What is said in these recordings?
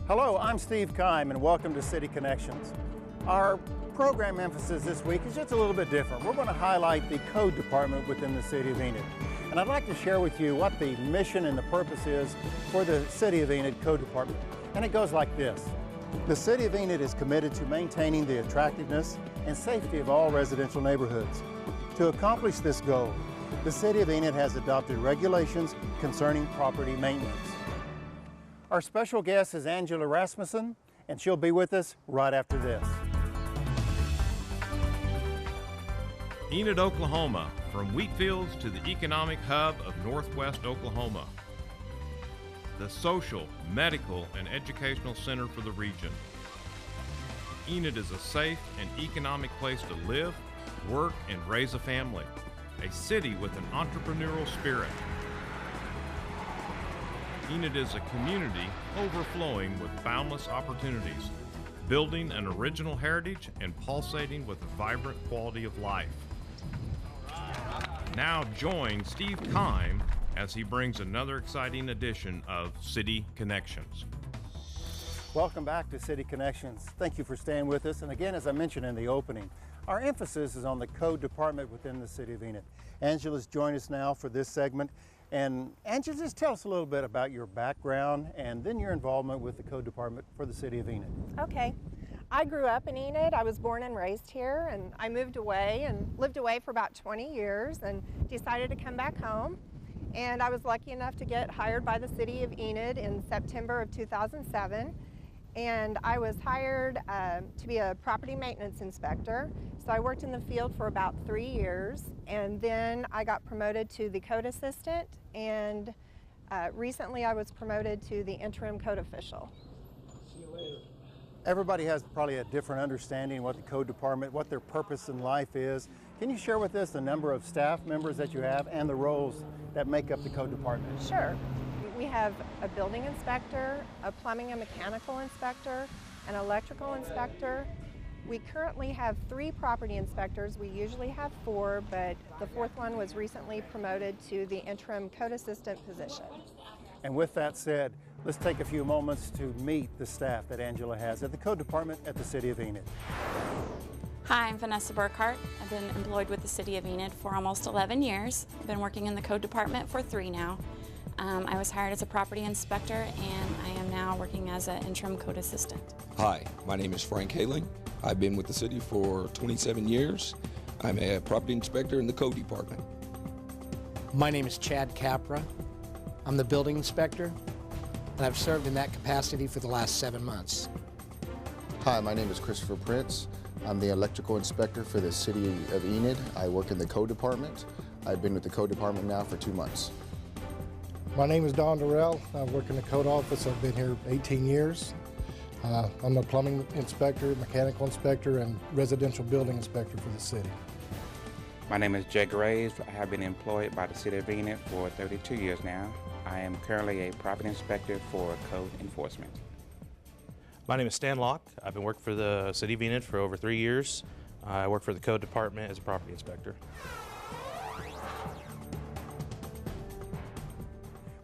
Hello, I'm Steve Kime and welcome to City Connections. Our program emphasis this week is just a little bit different. We're going to highlight the code department within the City of Enid. And I'd like to share with you what the mission and the purpose is for the City of Enid Code Department. And it goes like this. The City of Enid is committed to maintaining the attractiveness and safety of all residential neighborhoods. To accomplish this goal, the City of Enid has adopted regulations concerning property maintenance. Our special guest is Angela Rasmuson, and she'll be with us right after this. Enid, Oklahoma, from wheat fields to the economic hub of Northwest Oklahoma. The social, medical, and educational center for the region. Enid is a safe and economic place to live, work, and raise a family. A city with an entrepreneurial spirit. Enid is a community overflowing with boundless opportunities, building an original heritage and pulsating with a vibrant quality of life. Now join Steve Kime as he brings another exciting edition of City Connections. Welcome back to City Connections. Thank you for staying with us. And again, as I mentioned in the opening, our emphasis is on the code department within the City of Enid. Angela's joined us now for this segment. And Angela, just tell us a little bit about your background and then your involvement with the code department for the City of Enid. Okay. I grew up in Enid. I was born and raised here, and I moved away and lived away for about 20 years and decided to come back home. And I was lucky enough to get hired by the City of Enid in September of 2007. And I was hired to be a property maintenance inspector. So I worked in the field for about 3 years, and then I got promoted to the code assistant, and recently I was promoted to the interim code official. See you later. Everybody has probably a different understanding of what the code department, what their purpose in life is. Can you share with us the number of staff members that you have and the roles that make up the code department? Sure. We have a building inspector, a plumbing and mechanical inspector, an electrical inspector. We currently have 3 property inspectors. We usually have 4, but the 4th one was recently promoted to the interim code assistant position. And with that said, let's take a few moments to meet the staff that Angela has at the code department at the City of Enid. Hi, I'm Vanessa Burkhart. I've been employed with the City of Enid for almost 11 years. I've been working in the code department for 3 now. I was hired as a property inspector, and I am now working as an interim code assistant. Hi, my name is Frank Haling. I've been with the city for 27 years. I'm a property inspector in the code department. My name is Chad Capra. I'm the building inspector, and I've served in that capacity for the last 7 months. Hi, my name is Christopher Prince. I'm the electrical inspector for the City of Enid. I work in the code department. I've been with the code department now for 2 months. My name is Don Durrell. I work in the code office. I've been here 18 years. I'm a plumbing inspector, mechanical inspector, and residential building inspector for the city. My name is Jay Graves. I have been employed by the City of Enid for 32 years now. I am currently a property inspector for code enforcement. My name is Stan Locke. I've been working for the City of Enid for over 3 years. I work for the code department as a property inspector.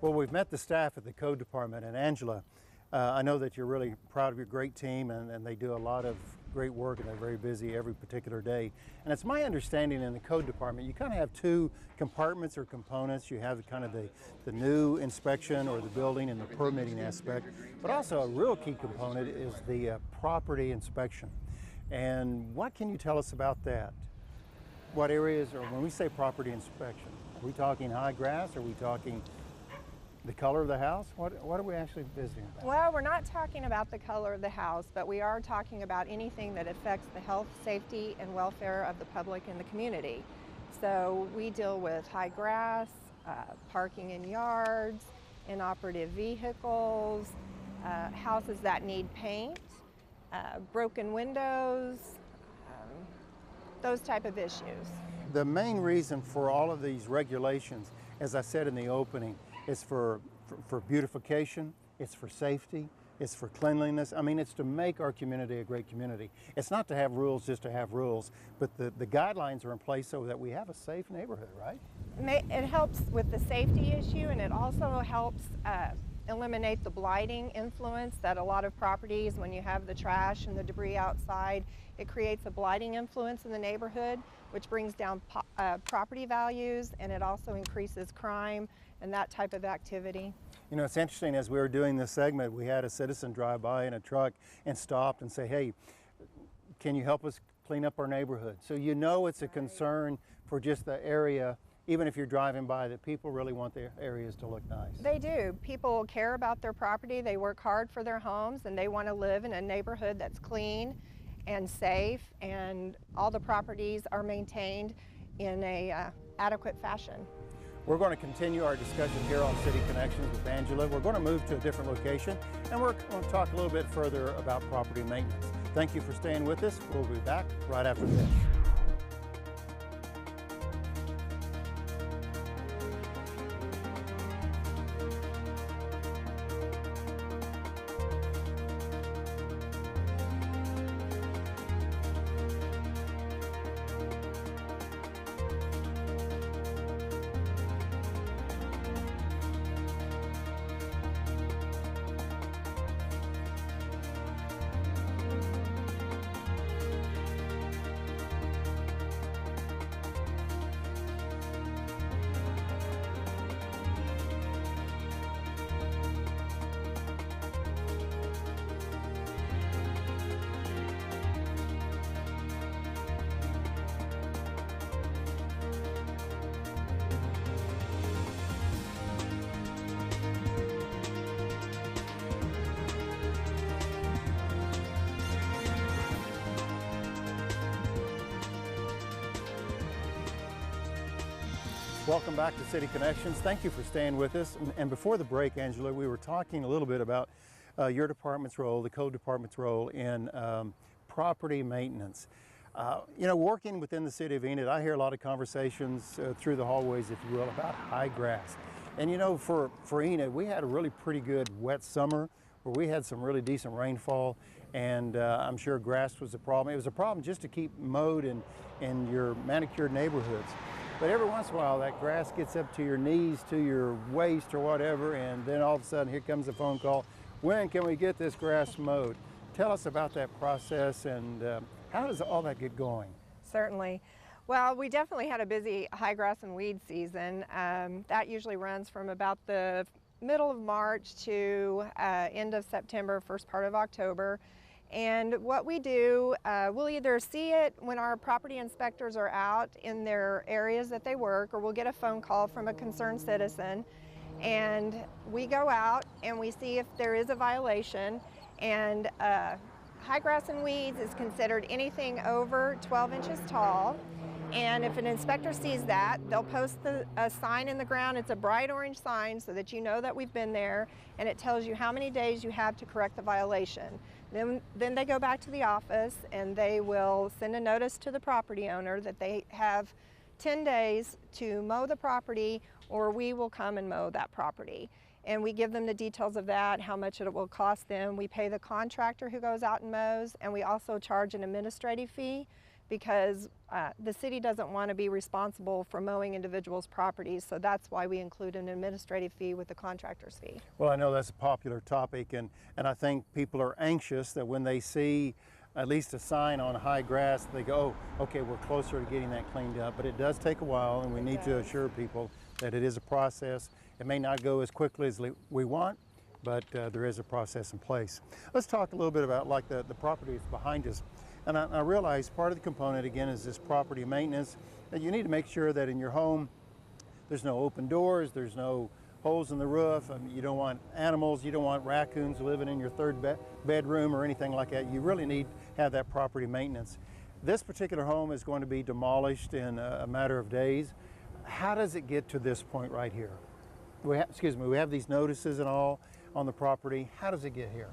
Well, we've met the staff at the code department, and Angela, I know that you're really proud of your great team, and they do a lot of great work, and they're very busy every particular day. And it's my understanding in the code department, you kind of have 2 compartments or components. You have kind of the new inspection or the building and the permitting aspect, but also a real key component is the property inspection. And what can you tell us about that? What areas, or when we say property inspection, are we talking high grass? Are we talking the color of the house? What are we actually visiting about? Well, we're not talking about the color of the house, but we are talking about anything that affects the health, safety, and welfare of the public and the community. So we deal with high grass, parking in yards, inoperative vehicles, houses that need paint, broken windows, those type of issues. The main reason for all of these regulations, as I said in the opening, is for beautification, it's for safety, it's for cleanliness. I mean, it's to make our community a great community. It's not to have rules just to have rules, but the guidelines are in place so that we have a safe neighborhood, right? It helps with the safety issue, and it also helps eliminate the blighting influence that a lot of properties, when you have the trash and the debris outside, it creates a blighting influence in the neighborhood, which brings down property values, and it also increases crime and that type of activity. You know, it's interesting, as we were doing this segment, we had a citizen drive by in a truck and stopped and say, hey, can you help us clean up our neighborhood? So you know it's a concern for just the area, even if you're driving by, that people really want their areas to look nice. They do. People care about their property, they work hard for their homes, and they want to live in a neighborhood that's clean and safe, and all the properties are maintained in a adequate fashion. We're going to continue our discussion here on City Connections with Angela. We're going to move to a different location, and we're going to talk a little bit further about property maintenance. Thank you for staying with us. We'll be back right after this. Welcome back to City Connections. Thank you for staying with us. And before the break, Angela, we were talking a little bit about your department's role, the code department's role in property maintenance. You know, working within the city of Enid, I hear a lot of conversations through the hallways, if you will, about high grass. And you know, for Enid, we had a really pretty good wet summer where we had some really decent rainfall, and I'm sure grass was a problem. It was a problem just to keep mowed in your manicured neighborhoods. But every once in a while, that grass gets up to your knees, to your waist or whatever, and then all of a sudden, here comes a phone call. When can we get this grass mowed? Tell us about that process, and how does all that get going? Certainly. Well, we definitely had a busy high grass and weed season. That usually runs from about the middle of March to end of September, first part of October. And what we do, we'll either see it when our property inspectors are out in their areas that they work, or we'll get a phone call from a concerned citizen, and we go out and we see if there is a violation. And high grass and weeds is considered anything over 12 inches tall. And if an inspector sees that, they'll post a sign in the ground. It's a bright orange sign so that you know that we've been there, and it tells you how many days you have to correct the violation. Then they go back to the office and they will send a notice to the property owner that they have 10 days to mow the property, or we will come and mow that property. And we give them the details of that, how much it will cost them. We pay the contractor who goes out and mows, and we also charge an administrative fee, because the city doesn't want to be responsible for mowing individuals' properties, so that's why we include an administrative fee with the contractor's fee. Well, I know that's a popular topic, and I think people are anxious that when they see at least a sign on high grass, they go, oh, okay, we're closer to getting that cleaned up. But it does take a while, and we need to assure people that it is a process. It may not go as quickly as we want, but there is a process in place. Let's talk a little bit about like the property that's behind us. And I realize part of the component, again, is this property maintenance. And you need to make sure that in your home, there's no open doors, there's no holes in the roof. I mean, you don't want animals, you don't want raccoons living in your third bedroom or anything like that. You really need to have that property maintenance. This particular home is going to be demolished in a matter of days. How does it get to this point right here? We have these notices and all on the property. How does it get here?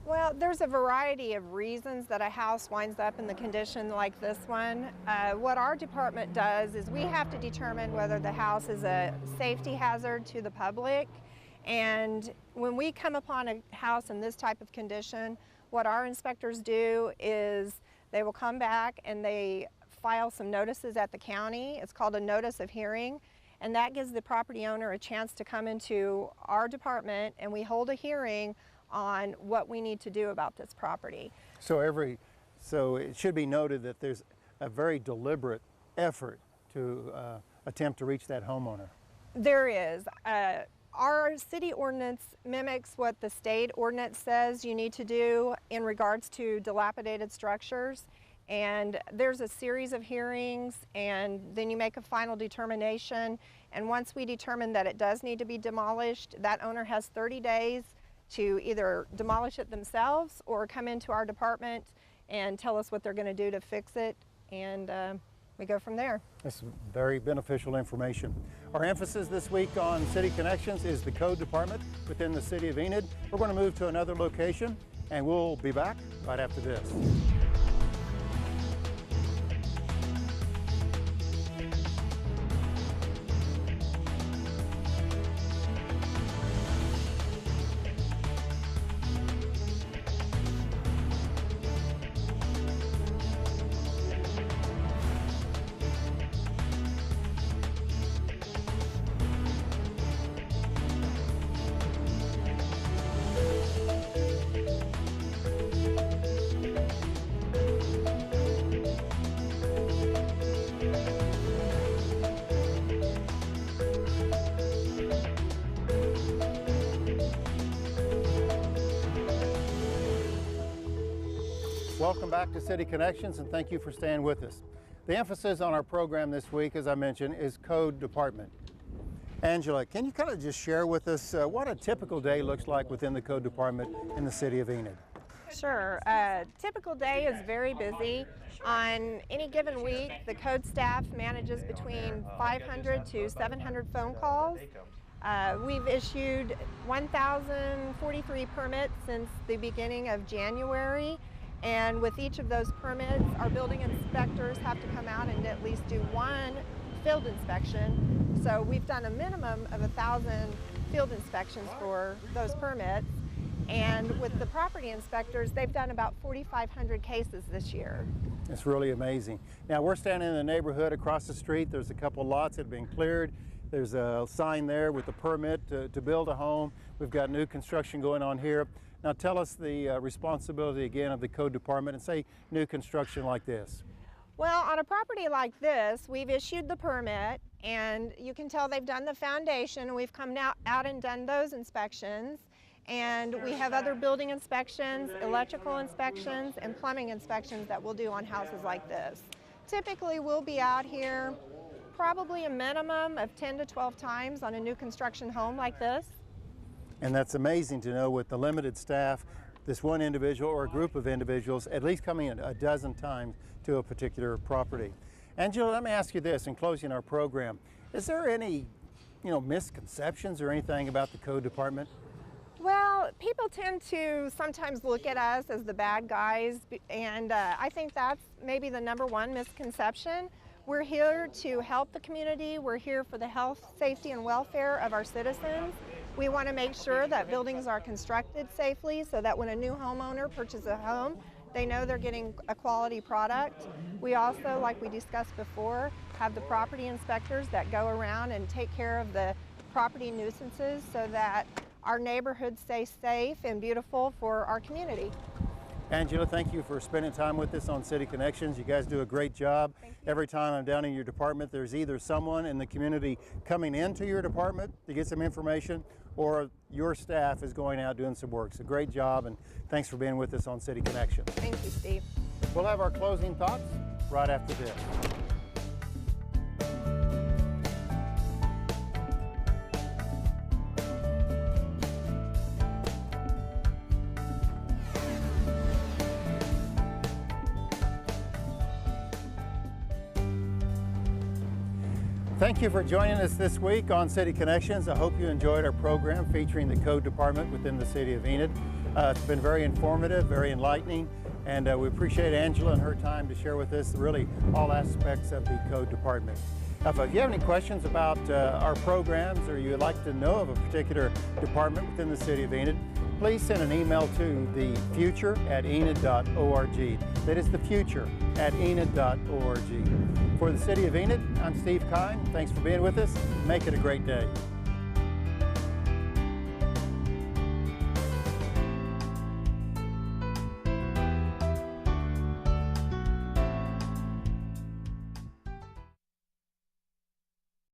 Well, there's a variety of reasons that a house winds up in the condition like this one. What our department does is we have to determine whether the house is a safety hazard to the public. And when we come upon a house in this type of condition, what our inspectors do is they will come back and they file some notices at the county. It's called a notice of hearing. and that gives the property owner a chance to come into our department and we hold a hearing on what we need to do about this property. So it should be noted that there's a very deliberate effort to attempt to reach that homeowner. There is. Our city ordinance mimics what the state ordinance says you need to do in regards to dilapidated structures. And there's a series of hearings, and then you make a final determination. And once we determine that it does need to be demolished, that owner has 30 days to either demolish it themselves or come into our department and tell us what they're going to do to fix it. And we go from there. That's very beneficial information. Our emphasis this week on City Connections is the Code Department within the City of Enid. We're going to move to another location, and we'll be back right after this. Welcome back to City Connections, and thank you for staying with us. The emphasis on our program this week, as I mentioned, is Code Department. Angela, can you kind of just share with us what a typical day looks like within the Code Department in the City of Enid? Sure. Typical day is very busy. On any given week, the code staff manages between 500 to 700 phone calls. We've issued 1,043 permits since the beginning of January. And with each of those permits, our building inspectors have to come out and at least do one field inspection. So we've done a minimum of 1,000 field inspections for those permits. And with the property inspectors, they've done about 4,500 cases this year. It's really amazing. Now we're standing in the neighborhood across the street. There's a couple lots that have been cleared. There's a sign there with the permit to build a home. We've got new construction going on here. Now tell us the responsibility again of the Code Department and say new construction like this. Well, on a property like this, we've issued the permit and you can tell they've done the foundation. We've come out and done those inspections, and we have other building inspections, electrical inspections, and plumbing inspections that we'll do on houses like this. Typically we'll be out here probably a minimum of 10 to 12 times on a new construction home like this. And that's amazing to know with the limited staff, this one individual or a group of individuals at least coming in a dozen times to a particular property. Angela, let me ask you this in closing our program. Is there any, misconceptions or anything about the Code Department? Well, people tend to sometimes look at us as the bad guys, and I think that's maybe the #1 misconception. We're here to help the community. We're here for the health, safety, and welfare of our citizens. We want to make sure that buildings are constructed safely so that when a new homeowner purchases a home, they know they're getting a quality product. We also, like we discussed before, have the property inspectors that go around and take care of the property nuisances so that our neighborhoods stay safe and beautiful for our community. Angela, thank you for spending time with us on City Connections. You guys do a great job. Every time I'm down in your department, there's either someone in the community coming into your department to get some information, or your staff is going out doing some work. So great job, and thanks for being with us on City Connections. Thank you, Steve. We'll have our closing thoughts right after this. Thank you for joining us this week on City Connections. I hope you enjoyed our program featuring the Code Department within the City of Enid. It's been very informative, very enlightening, and we appreciate Angela and her time to share with us really all aspects of the Code Department. Now, if you have any questions about our programs or you would like to know of a particular department within the City of Enid, please send an email to thefuture@enid.org. That is thefuture@enid.org. For the City of Enid, I'm Steve Kime. Thanks for being with us. Make it a great day.